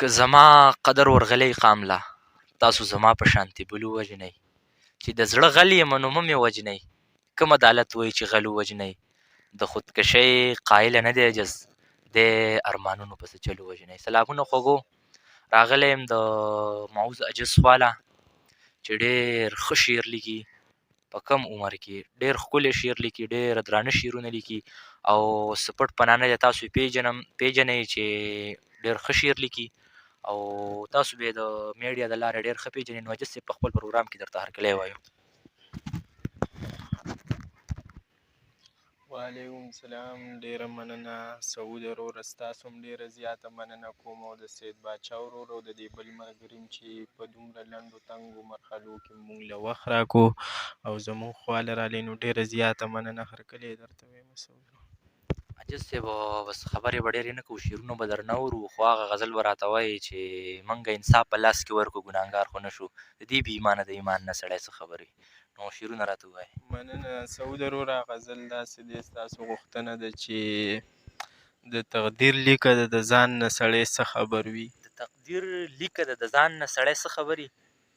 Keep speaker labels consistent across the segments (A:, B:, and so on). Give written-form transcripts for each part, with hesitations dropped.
A: که زما قدر ورغلی قامله، تاسو زما په شانتې بل ووژنئ. چې د زړه غل یم نو مه مې وژنئ. کوم عدالت وایي چې غل ووژنئ؟ د خودکشۍ قایله نه دی عجز، دی ارمانونو پسې چل ووژنئ. سلامونه خوږو، راغلی یم د معوض عجز خواله چې ډېر ښه شعر لیکي. په کم عمر کې ډېر ښکلی شعر لیکي، ډېر درانه شعرونه لیکي او سپټ پنانه دی. تاسو یې پیژنئ چې ډېر ښه شعر لیکي او تاسو به یې د میډیا د لارې ډېر ښه پیژنئ. نو عجز صاحب په خپل پروګرام کې درته هرکلی وایو.
B: وعلیکم السلام. ډیره مننه سعود وروره، ستاسو هم ډیره زیاته مننه کوم او د سید باچا ورور او د دې بل ملګري چې په دومره لنډو تنګو مرحلو کې مونږ له وخت راکړو او زمونږ خواله رالی، نو ډیره زیاته مننه. هرکلی درته وایم سعود.
A: عجز صاحب بس خبرې به ډېرې نه کوو، شعرونه به در نه اورو، خو هغه غزل به راته وایي چې موږ انصاف په لاس کې ورکړو ګناهګار خو نه شو. د دې بې ایمانه د ایمان نه سړی څه خبرې. نو شعرونه راته ووایي.
B: مننه سعود وروره. غزل داسې دی، ستاسو غوښتنه ده چې د تقدیر لیکه ده د ځان نه سړی څه خبر وي.
A: د تقدیر لیکه ده د ځان نه سړی څه خبري؟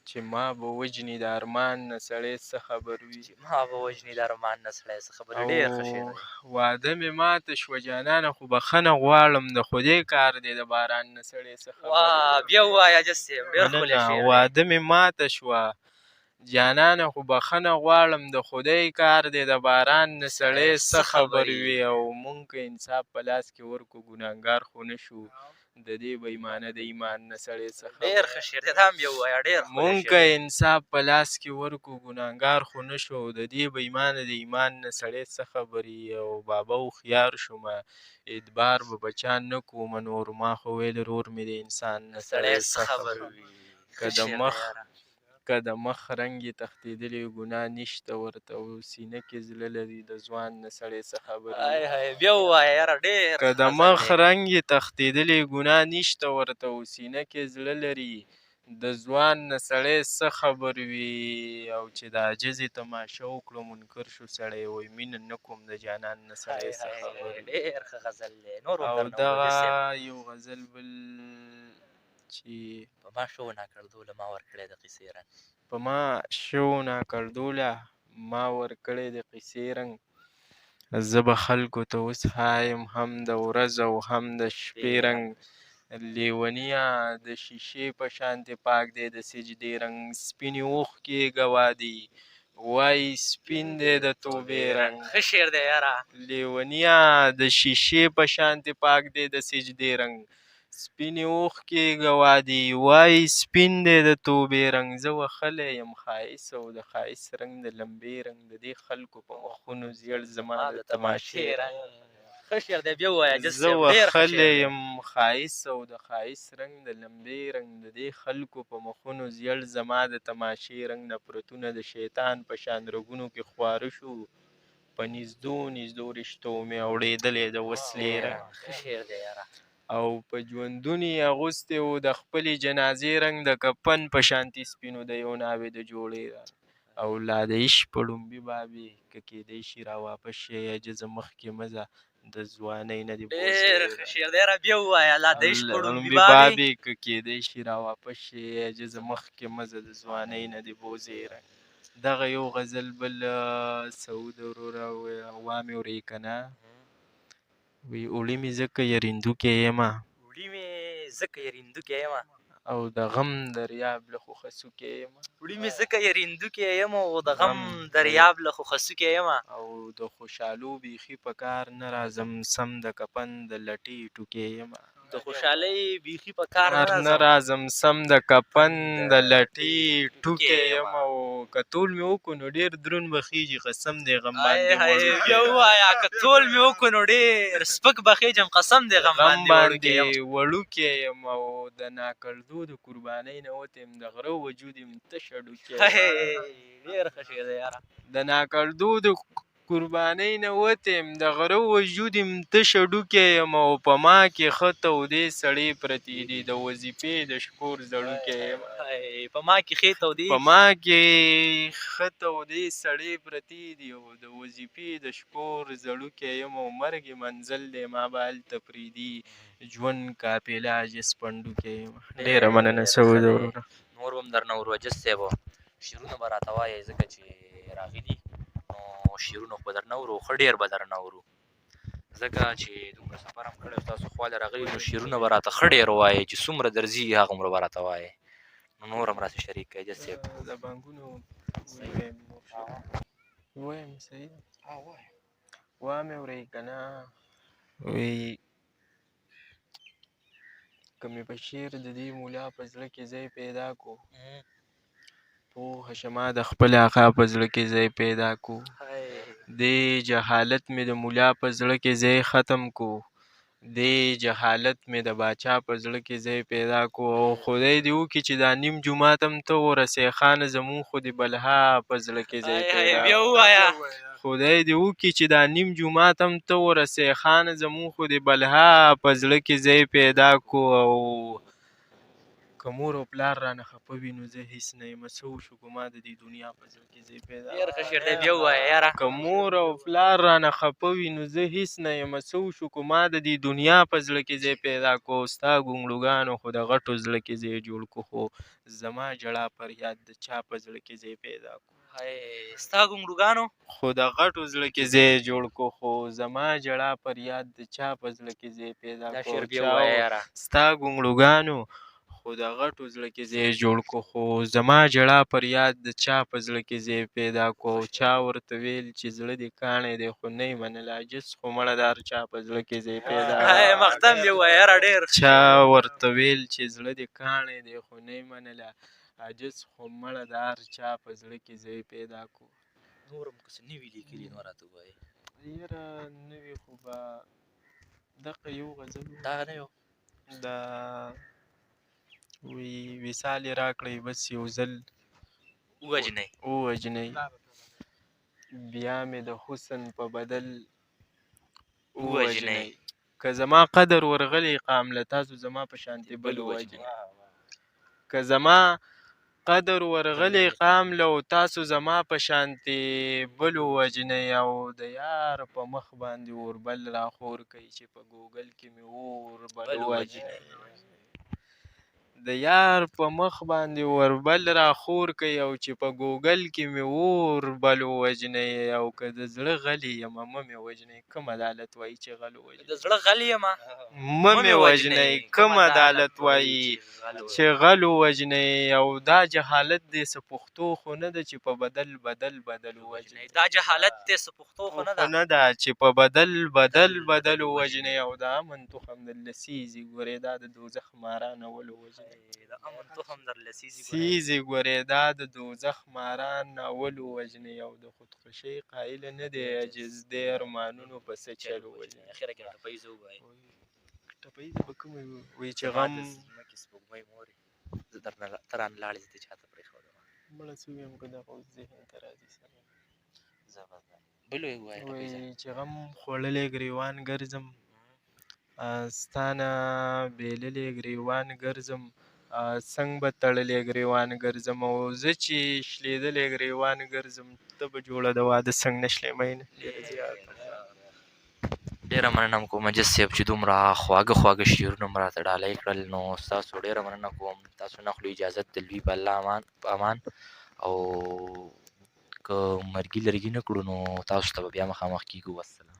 B: چې ما به وجني د ارمان نه سړی څه خبر وي.
A: چې ما به وژني د ارمان نه سړی څه خبري. ډېر ښه شعر دی.
B: واده مې ماته شوه جانانه، خو بخښنه غواړم د خدای کار دی د باران نه سړی څه خبر وي.
A: واه بیا ووایه عجز صاحب، ډېر ښکلی شعر دی.
B: واده مې ماته شوه جانانه، خو بخښنه غواړم د خدای کار دی د باران نه سړی څه خبر وي. او مونږ که انصاف په لاس کې ورکو ګناهګار خو نه شو، د دې به ایمانه د ایمان نه سړی څه خبر.
A: ډېر ښه شعر دی، دا هم بیا ووایه. ډېر
B: مونږ که انصاف په لاس کې ورکو ګناهګار خو نه شو، د دې به ایمانه د ایمان نه سړی څه خبري. او بابا هوښیار شومه اعتبار به بچان نه کومه، نور ما خو ویل ورور مې د انسان نه سړی څه خبر وي. که د مخ رنګ یې تښتېدلی ګناه نشته ورته، او سینه کې زړه لري د ځوان نه سړی څه خبر وي.
A: بیا ووایه یاره ډېر.
B: که د مخ رنګ یې تښتېدلی ګناه نشته ورته، او سینه کې زړه لري د ځوان نه سړی څه خبر وي. او چې د عاجزې تماشه وکړو منکر شو سړی، وایي مینه نه کوم د جانان نه سړی څه خبر وي.
A: ډېر ښه غزل دی. نور
B: او دغه یو غزل بل چې
A: په ما شو ناکړدوله ما ورکړی د قیصې رنګ.
B: په ما شو ناکړدوله ما ورکړی د قیصې رنګ، زه به خلکو ته اوس ښایم هم د ورځ او هم د شپې رنګ. لیونیه د شیشې په شانتې پاک دی د سجدې رنګ، سپینې اوښکې ګواه دي وایي سپین دی د توبې رنګ.
A: ښه شعر دی یاره.
B: لیونیه د شیشې په شانتې پاک دی د سجدې رنګ، سپینې اوښکې ګواه دي وایي سپین دی د توبې رنګ. زه وښلی یم ښایست او د ښایست رنګ د لمبې رنګ، د دې خلکو په مخونو زیړ زما د تماشې رنګ.
A: ښه شعر دی، بیا ووایه.
B: زه وښلی یم ښایست او د ښایست رنګ د لمبې رنګ، د دې خلکو په مخونو زیړ زما د تماشې رنګ. نفرتونه د شیطان په شان رګونو کې خواره شو، په نږدو نږدو رشتو مې اورېدلی د وسلې رنګ.
A: ښه شعر دی یاره.
B: او په ژوندون یې اغوستی و د خپلې جنازې رنګ، د کفن په شانتې سپینو د یو ناوې د جوړې رنګ. او لا د عشق په ړومبي بابې که کیدی شي راواپس شي عجزه مخکې مه ځه د ځوانۍ نه دې بوځې.
A: ډېر ښه شعر دی یاره، بیا ووایه. لا د عشق په
B: ړومبي بابې که کیدی شي راواپس شي عجزه مخکې مه ځه د ځوانۍ نه دې بوځې رنګ. دغه یو غزل بل سعود وروره وا مې ورې که نه، وی اوړي مې ځکه یریندوکی یمه،
A: وړي مې ځکه یریندوکی یمه،
B: او د غم دریاب له خوښه څوکی یمه.
A: وړي مې ځکه یریندوکی یمه او د غم دریاب له خوښه څوکی یمه.
B: او د خوشحالو بیخي په کار نه راځم، سم د کفن د لټې ټوکې یمه.
A: د خوشحالۍ بیخي په کار
B: نه راځم، سم د کفن د لټې ټوکې یمه. او که تول مې وکړو نو ډېر دروند به خیږي، قسم دی غم باندې
A: بیا ووایه. که تول مې وکړو نو ډېر سپک به خیږم، قسم دی غم باندې
B: وړوکی یم. او د ناکړدو د قربانۍ نه وتیم، د غره وجود یم تشه ډوکې.
A: ډېر ښه شعر دی یاره.
B: د ناکړدو د قربانۍ نه وتیم د غره وجود یم تشه ډوکی یم او په ما کې ښه تودې سړې پرتې دي د وظیفې د شکور زړوکی یم
A: په ما کې ښې تودې
B: په ما کې ښه تودې سړې پرتې دي او د وظیفې د شکور زړوکی یم او مرګ منزل دی ما به هلته پرېږدي ژوند قافله عاجز پنډوکی یم ډېره مننه سعود وروره
A: نور به هم درنه ورو عجز صاحب شعرونه به راته وایې ځکه چې راغلي نو شعرونه خو به درنه ورو ښه ډېر به درنه ورو ځکه چې دومره سفر هم کړی تاسو خواله راغلي نو شعرونه به راته ښه ډېر ووایې چې څومره درځي هغومره به راته وایې نو نور هم راسې شریک کړئ عجز صاحب
B: د بانکونو ووایم صحیح ده وامې اورئ که نه وی که مې په شعر د دې مولا په زړه کې ځای پیدا کو پوهه شمه د خپل آقا په زړه کې ځای پیدا کو دې جهالت مې د مولا په زړه کې ځای ختم کو دې جهالت مې د باچا په زړه کې ځای پیدا کو او خدای دې وکړي چې دا نیم جومات هم ته ورسې خانه زمون خو دې بلها په زړه کې ځای پیدا خدای دې وکړي چې دا نیم جومات هم ته ورسې خانه زمون خو دې بلها په زړه کې ځای پیدا کو او که مور او پلار رانه خفه وي نو زه هېڅ نه یم څه وشو که ما د دې دنیا په زړه کې ځای پیدا که مور او پلار رانه خفه وي نو زه هېڅ نه یم څه وشو که ما د دې دنیا په زړه کې ځای پیدا کو ستا ګونګړوګانو خو د غټو زړه کې ځای جوړ کو خو زما ژړا فریاد د چا په زړه کې ځای پیدا کو
A: ستا ګونګړوګانو
B: خو د غټو زړه کې ځای جوړ کو خو زما ژړا فریاد د چا په زړه کې ځای پیدا کو ستا ګونګړوګانو خو د غټو زړه کې ځای جوړ کو خو زما ژړا فریاد د چا په زړه کې ځای پیدا کو چا ورته ویل چې زړه دې کاڼی دی خو نه یې منل عاجز خو مړه د هر چا په زړه کې ځای پیدا چا ورته ویل چې زړه دې کاڼی دی خو نه یې منله عاجز خو مړه د هر چا په زړه کې ځای پیدا کو
A: نور هم که څه نوي لیکلي نو راته ووایې
B: یاره نوي خو به دغه یو غزل
A: دغه نه یو
B: د وی وصال یې راکړئ بس یو ځل ووژنئ بیا مې د حسن په بدل ووژنئ که زما قدر ورغلی قام له تاسو زما په شانتې بل ووژنئ که زما قدر ورغلی قام له تاسو زما په شانتې بل ووژنئ او د یار په مخ باندې اوربل راخور کوي چې په ګوګل کې مې اور بل ووژنئ د یار په مخ باندې اوربل راخور کوي او چې په ګوګل کې مې اور بل ووژنئ او که د زړه غلی یم مه مې وژنئ کوم عدالت وایي چې غل ووژنئ
A: د زړه غلی یم
B: مه مې وژنئ کوم عدالت وایي چې غل ووژنئ او دا جهالت دی څه پښتو خو نه ده چې په بدل ووژنئ
A: دا جهالت دی څه پښتو خو
B: نه ده چې په بدل ووژنئ او د امن تخم در لسیزي ګورې دا د دوزخ ماران اول ووژنئ سیزي ګورې دا د دوزخ ماران اول ووژنئ او د خودکشۍ قایله نه دی عجز دی ارمانونو پسې چل ووژنئ ټپیزه به کومه وي چې غم
A: ته رانه لاړې زه دې چاته پرېښودم
B: مړه څه ویم که دغه اوس ذهن ته راځي سره
A: بل وایي
B: چې غم خوړلی ګریوان ګرځم ستانه بیللی ګریوان ګرځم څنګ به تړلی ګریوان ګرځم او زه چې شلېدلی ګریوان ګرځم ته به جوړه د واده څنګ نه شلې مینه
A: ډېره مننه کوم مجید صاحب چې دومره خواږه شعرونه مو راته ډالۍ کړل نو ستاسو ډېره مننه کوم تاسو نه اخلو اجازت د لوی په الله امان او که مرګي لرګي نه کړو نو تاسو ته به بیا مخامخ کېږو والسلام